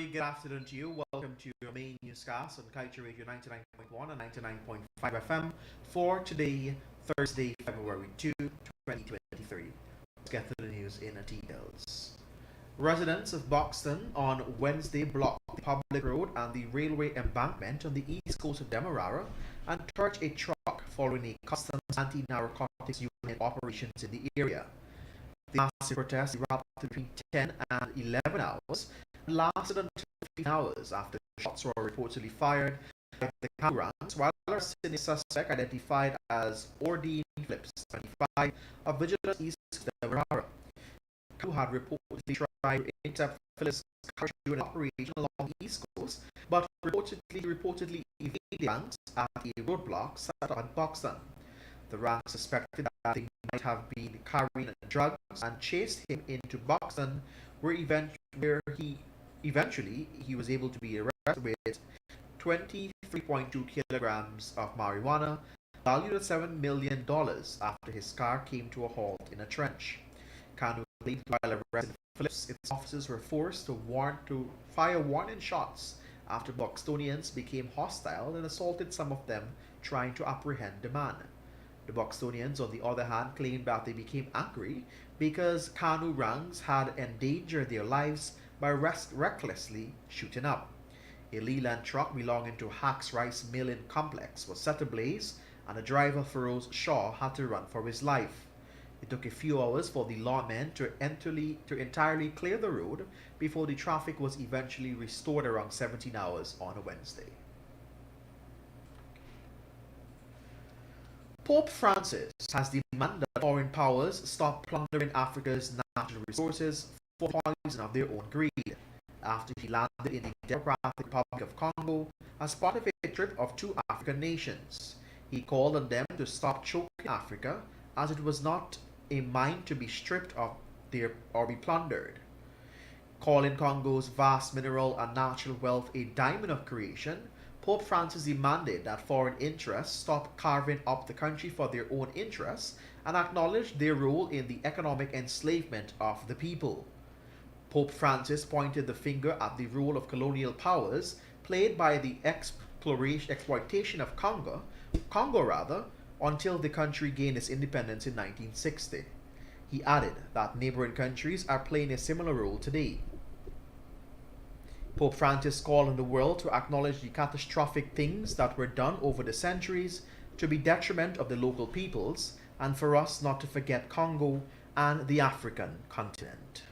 very good afternoon to you. Welcome to your main newscast on Kaieteur Radio 99.1 and 99.5 FM for today, Thursday, February 2, 2023. Let's get to the news in details. Residents of Buxton on Wednesday blocked the public road and the railway embankment on the east coast of Demerara and searched a truck following a customs anti-narcotics unit operations in the area. The massive protest erupted between 10 and 11 hours and lasted until 15 hours after shots were reportedly fired by the Kangaroos, while arresting a suspect identified as Ordine Phillips, 25, of Vigilance East Demerara, who had reportedly tried to intercept Phillips' car during an operation along the east coast, but reportedly evaded ranks at a roadblock set up in Buxton. The ranks suspected that they might have been carrying drugs and chased him into Buxton, where he eventually was able to be arrested with 23.2 kilograms of marijuana, valued at $7 million, after his car came to a halt in a trench. Kanu claimed while arresting Phillips, its officers were forced to fire warning shots after Buxtonians became hostile and assaulted some of them trying to apprehend the man. The Buxtonians, on the other hand, claimed that they became angry because Kanu ranks had endangered their lives by recklessly shooting up. A Leland truck belonging to Hack's Rice Milling Complex was set ablaze, and the driver, Feroz Shaw, had to run for his life. It took a few hours for the lawmen to entirely clear the road before the traffic was eventually restored around 17 hours on a Wednesday. Pope Francis has demanded that foreign powers stop plundering Africa's natural resources for poison of their own greed, after he landed in the Democratic Republic of Congo as part of a trip of two African nations. He called on them to stop choking Africa, as it was not a mine to be stripped of or be plundered. Calling Congo's vast mineral and natural wealth a diamond of creation, Pope Francis demanded that foreign interests stop carving up the country for their own interests and acknowledge their role in the economic enslavement of the people. Pope Francis pointed the finger at the role of colonial powers played by the exploitation of Congo, until the country gained its independence in 1960. He added that neighboring countries are playing a similar role today. Pope Francis called on the world to acknowledge the catastrophic things that were done over the centuries to be detriment of the local peoples, and for us not to forget Congo and the African continent.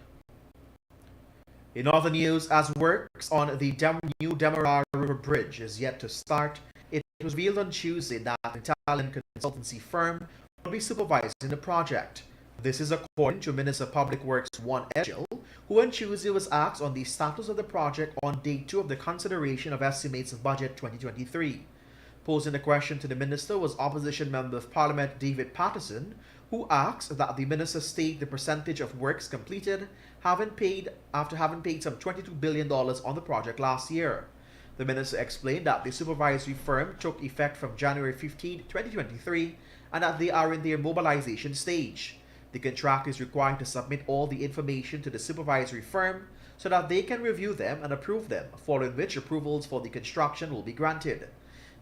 In other news, as works on the new Demerara River Bridge is yet to start, it was revealed on Tuesday that an Italian consultancy firm will be supervising the project. This is according to Minister of Public Works Juan Egil, who on Tuesday was asked on the status of the project on day 2 of the consideration of estimates of budget 2023. Posing the question to the minister was Opposition Member of Parliament David Patterson, who asked that the minister state the percentage of works completed after having paid some $22 billion on the project last year. The minister explained that the supervisory firm took effect from January 15, 2023, and that they are in their mobilization stage. The contractor is required to submit all the information to the supervisory firm so that they can review them and approve them, following which approvals for the construction will be granted.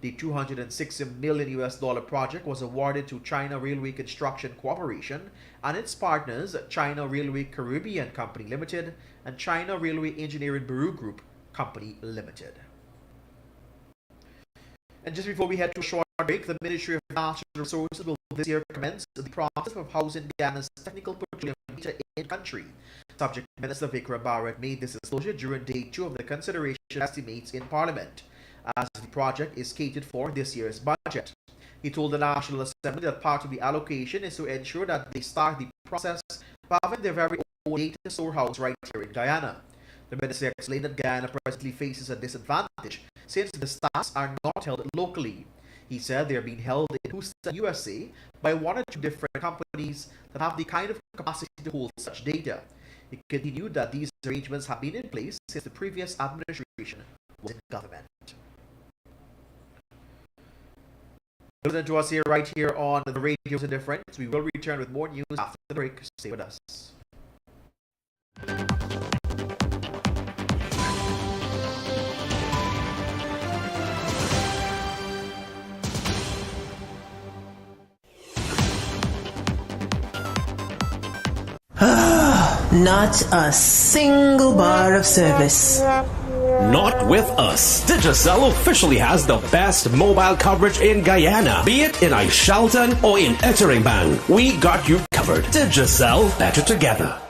The $260 million project was awarded to China Railway Construction Corporation and its partners, China Railway Caribbean Company Limited and China Railway Engineering Bureau Group Company Limited. And just before we head to a short break, the Ministry of Natural Resources will this year commence the process of housing Guyana's technical petroleum data in country. Subject Minister Vikram Bharat made this disclosure during day 2 of the consideration estimates in Parliament, as the project is catered for this year's budget. He told the National Assembly that part of the allocation is to ensure that they start the process by having their very own data storehouse right here in Guyana. The minister explained that Guyana presently faces a disadvantage since the stats are not held locally. He said they are being held in Houston, USA by 1 or 2 different companies that have the kind of capacity to hold such data. He continued that these arrangements have been in place since the previous administration was in government. Listen to us right here on the Radio Indifference. We will return with more news after the break. Stay with us. Not a single bar of service. Not with us. Digicel officially has the best mobile coverage in Guyana. Be it in Aishalton or in Etteringbang, we got you covered. Digicel, better together.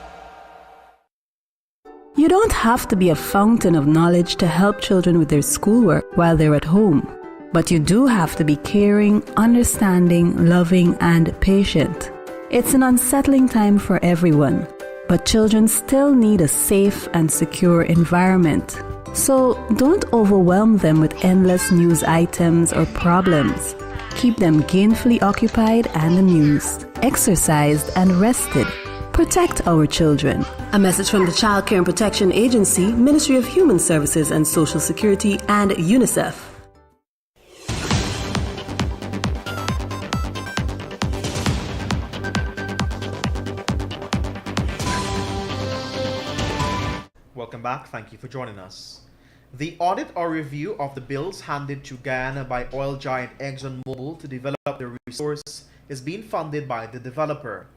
You don't have to be a fountain of knowledge to help children with their schoolwork while they're at home. But you do have to be caring, understanding, loving, and patient. It's an unsettling time for everyone, but children still need a safe and secure environment. So don't overwhelm them with endless news items or problems. Keep them gainfully occupied and amused, exercised and rested. Protect our children. A message from the Child Care and Protection Agency, Ministry of Human Services and Social Security, and UNICEF. Welcome back. Thank you for joining us. The audit or review of the bills handed to Guyana by oil giant ExxonMobil to develop the resource is being funded by the developer.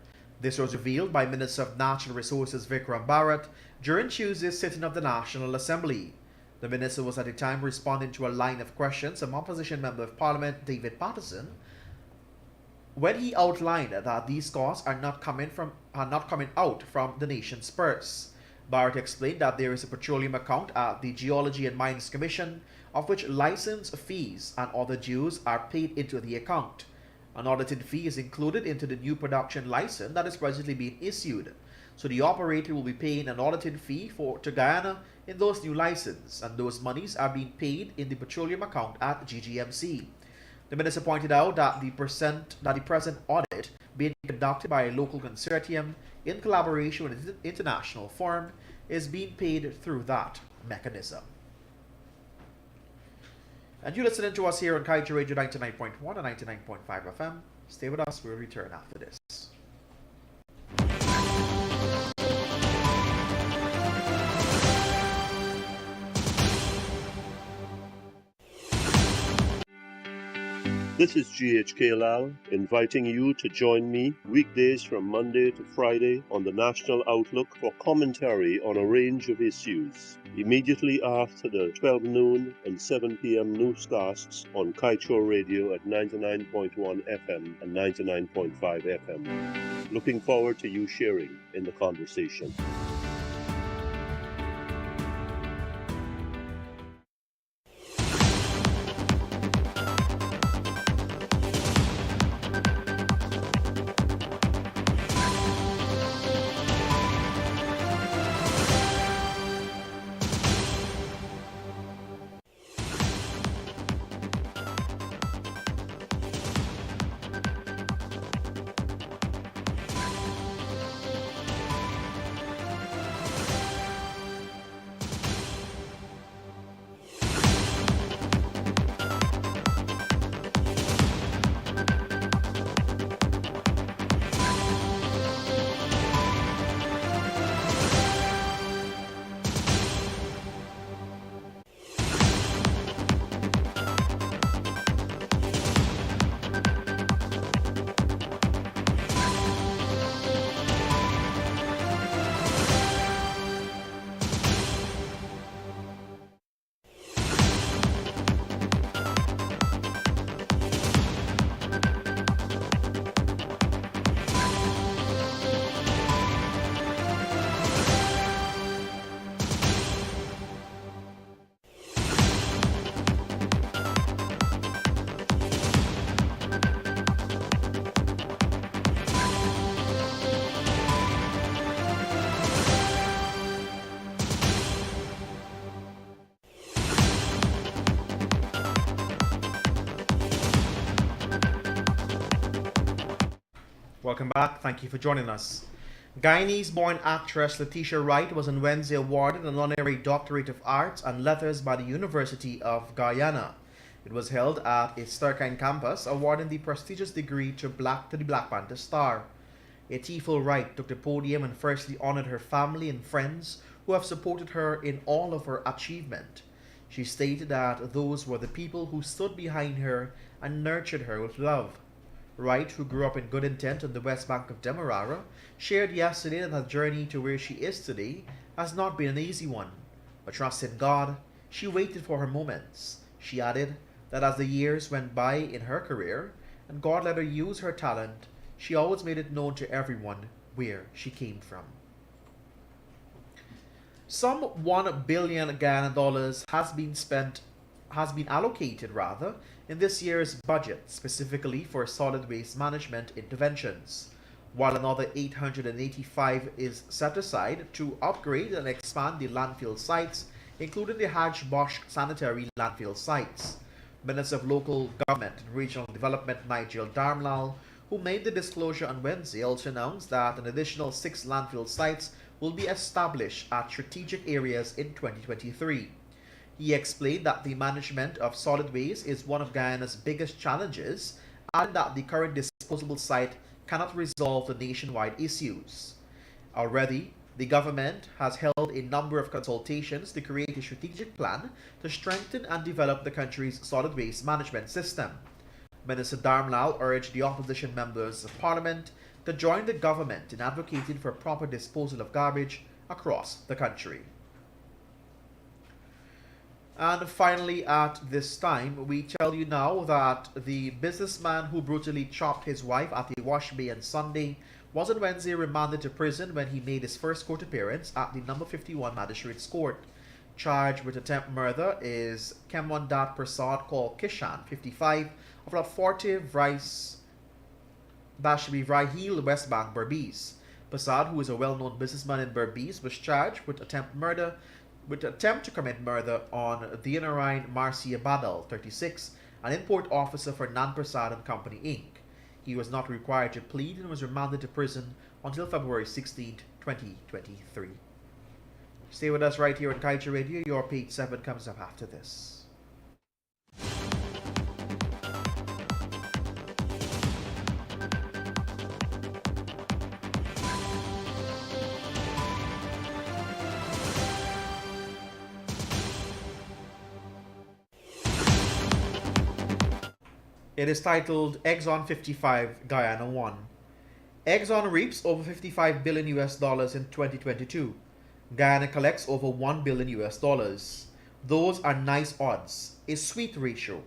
This was revealed by Minister of Natural Resources Vikram Bharat during Tuesday's sitting of the National Assembly. The minister was at the time responding to a line of questions from Opposition Member of Parliament David Patterson when he outlined that these costs are not coming out from the nation's purse. Bharat explained that there is a petroleum account at the Geology and Mines Commission, of which license fees and other dues are paid into the account. An audited fee is included into the new production license that is presently being issued. So the operator will be paying an audited fee to Guyana in those new licenses, and those monies are being paid in the petroleum account at GGMC. The minister pointed out that the present audit being conducted by a local consortium in collaboration with an international firm is being paid through that mechanism. And you're listening to us here on Kaieteur Radio 99.1 and 99.5 FM. Stay with us, we'll return after this. This is GHK Lall inviting you to join me weekdays from Monday to Friday on the National Outlook for commentary on a range of issues. Immediately after the 12 noon and 7 p.m. newscasts on Kaieteur Radio at 99.1 FM and 99.5 FM. Looking forward to you sharing in the conversation. Welcome back. Thank you for joining us. Guyanese-born actress Letitia Wright was on Wednesday awarded an honorary Doctorate of Arts and Letters by the University of Guyana. It was held at its Sturkine campus, awarding the prestigious degree to the Black Panther star. Etiful Wright took the podium and firstly honored her family and friends who have supported her in all of her achievement. She stated that those were the people who stood behind her and nurtured her with love. Wright, who grew up in Good Intent on the west bank of Demerara, shared yesterday that her journey to where she is today has not been an easy one. But trust in God, she waited for her moments. She added that as the years went by in her career, and God let her use her talent, she always made it known to everyone where she came from. Some 1 billion Guyana dollars has been allocated in this year's budget specifically for solid waste management interventions, while another 885 is set aside to upgrade and expand the landfill sites, including the Hajj Bosch sanitary landfill sites. Minister of Local Government and Regional Development Nigel Darmlall, who made the disclosure on Wednesday, also announced that an additional 6 landfill sites will be established at strategic areas in 2023. He explained that the management of solid waste is one of Guyana's biggest challenges and that the current disposable site cannot resolve the nationwide issues. Already, the government has held a number of consultations to create a strategic plan to strengthen and develop the country's solid waste management system. Minister Darmlall urged the opposition members of parliament to join the government in advocating for proper disposal of garbage across the country. And finally, at this time, we tell you now that the businessman who brutally chopped his wife at a wash bay on Sunday was on Wednesday remanded to prison when he made his first court appearance at the number 51 Magistrates Court. Charged with attempt murder is Kemondat Prasad called Kishan, 55, of Lot 40 Vrihil, West Bank, Berbice. Prasad, who is a well-known businessman in Berbice, was charged with attempt to commit murder on Dinarain Marcia Badal, 36, an import officer for Nan Prasad and Company, Inc. He was not required to plead and was remanded to prison until February 16, 2023. Stay with us right here on Kaieteur Radio. Your page 7 comes up after this. It is titled Exxon 55 Guyana 1. Exxon reaps over $55 billion in 2022. Guyana collects over $1 billion. Those are nice odds, a sweet ratio.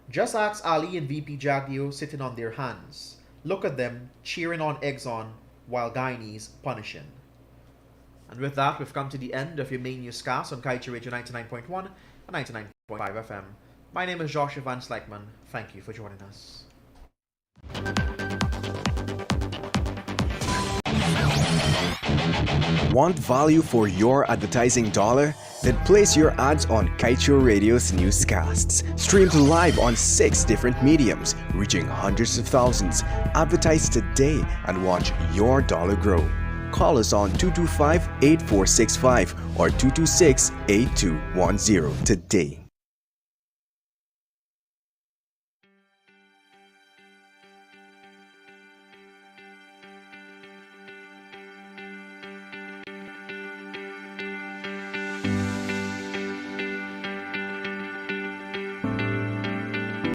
Just ask Ali and VP Jagdeo sitting on their hands. Look at them cheering on Exxon while Guyanese punishing. And with that, we've come to the end of your main newscast on Kaieteur Radio 99.1 and 99.5 FM. My name is Joshua Van Slyckman. Thank you for joining us. Want value for your advertising dollar? Then place your ads on Kaieteur Radio's newscasts. Streamed live on 6 different mediums, reaching hundreds of thousands. Advertise today and watch your dollar grow. Call us on 225-8465 or 226-8210 today.